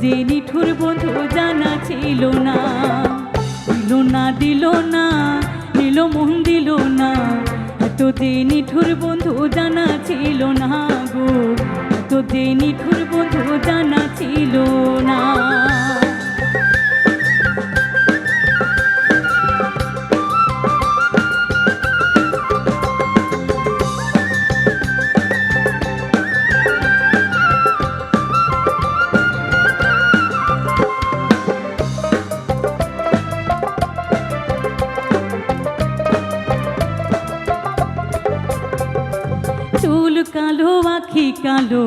যে নিঠুর বন্ধু জানা ছিল না। দিল না নিল মন দিল না, এত যে নিঠুর বন্ধু জানা ছিল না গো, এত যে নিঠুর বন্ধু জানা ছিল না। চুল কালো আখি কালো,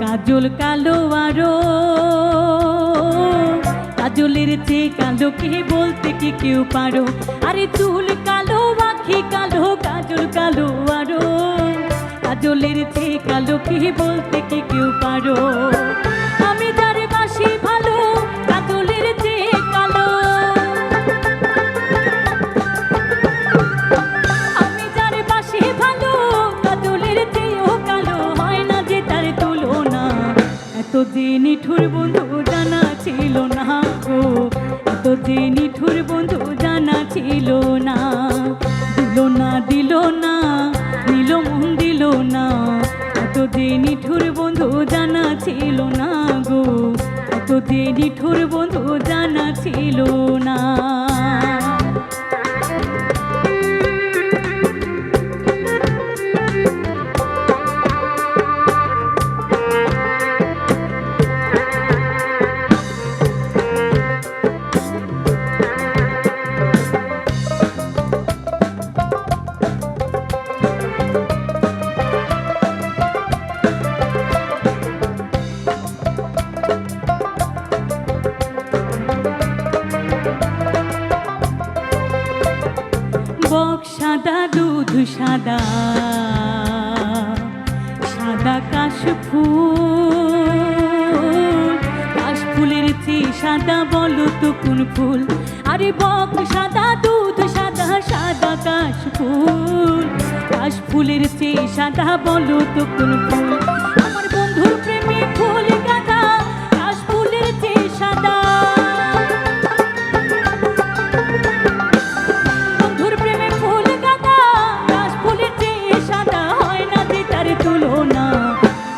কাজল কালো আরো, কাজলের চেয়ে কালো কে বলতে কি কেউ পারো? আরে চুল কালো আখি কালো, কাজল কালো আরো, কাজলের চেয়ে কালো কে বলতে কি কেউ পারো? আমি যার বাসি ভালো, কাজলের চেয়ে কালো, আমি যার বাসি ভালো, কাজলের চেয়েও কালো, হয় না যে তার তুলনা। এত যে নিঠুর বন্ধু জানা ছিল না গো, এত যে নিঠুর বন্ধু জানা ছিল না। দিল না নিল মন দিল না, এত যে নিঠুর বন্ধু জানা ছিল না গো, এত যে নিঠুর বন্ধু জানা ছিল না। বক সাদা দুধ সাদা, সাদা কাশফুল, কাশফুলের চেয়ে সাদা বলো তো কোন ফুল? আরে বক সাদা দুধ সাদা, সাদা কাশফুল, কাশফুলের চেয়ে সাদা বলো তো কোন ফুল? আমার বন্ধুর প্রেমে ফুল গাদা, কাশফুলের চেয়ে সাদা,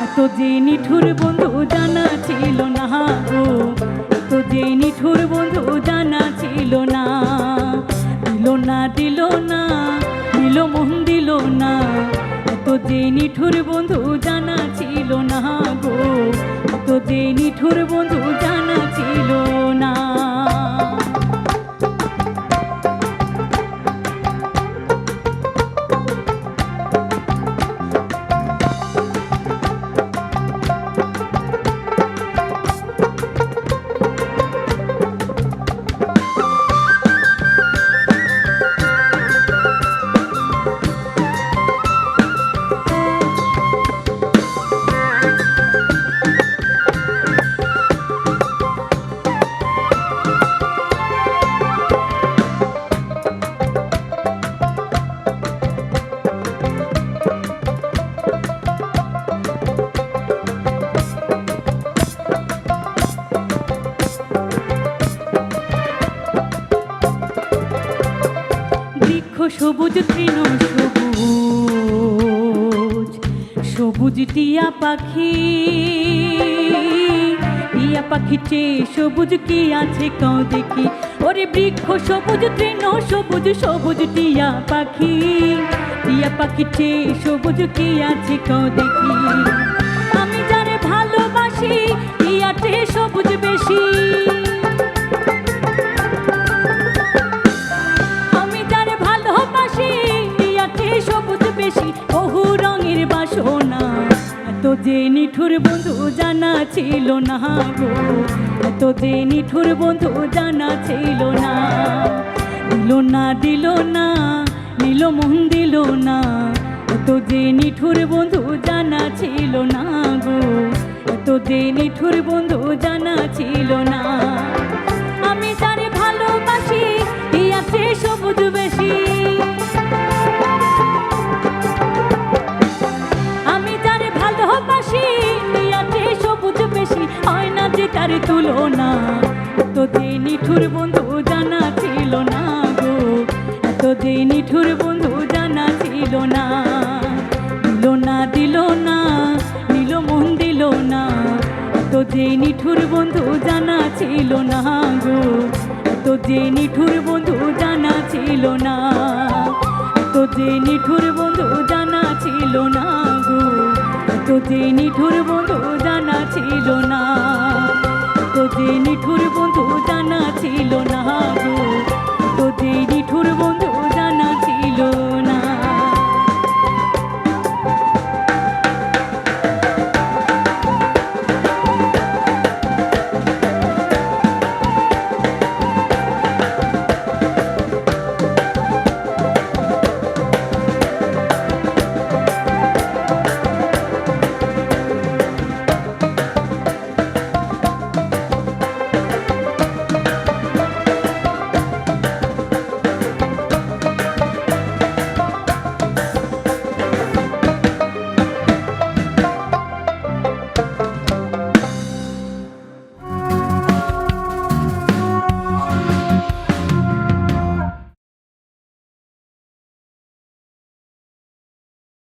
এত যে নিঠুর বন্ধু জানা ছিল না গো, এত যে নিঠুর বন্ধু জানা ছিল না। দিল না নিল মন দিল না, এত যে নিঠুর বন্ধু জানা ছিল না গো, এত যে নিঠুর বন্ধু জানা ছিল না। সবুজ তৃণ সবুজ, সবুজ টিয়া পাখি, টিয়া পাখি চেয়ে সবুজ কি আছে কও দেখি? ওরে বৃক্ষ সবুজ তৃণ সবুজ, সবুজ টিয়া পাখি, টিয়া পাখি চেয়ে সবুজ কি আছে কও দেখি? আমি যারে ভালোবাসি টিয়াতে সবুজ বেশি, সবুজ বেশি বহু রঙের বাসনা। এত যে নিঠুর বন্ধু জানা ছিল না গো, এত যে নিঠুর বন্ধু জানা ছিল না। দিল না নিল মন দিল না, এত যে নিঠুর বন্ধু জানা ছিল না গো, এত যে নিঠুর বন্ধু জানা ছিল না। আমি যারে ভালোবাসি টিয়াতে সবুজ বেশি, আমি যারে ভালোবাসি টিয়াতে সবুজ যে নিঠুর বন্ধু জানা ছিল না। দিল না দিল না, নিল মন দিল না, এত যে নিঠুর বন্ধু জানা ছিল না গো, এত যে নিঠুর বন্ধু জানা ছিল না, এত যে নিঠুর বন্ধু জানা ছিল না গো, এত যে নিঠুর বন্ধু জানা ছিল না, এত যে নিঠুর বন্ধু জানা ছিল না।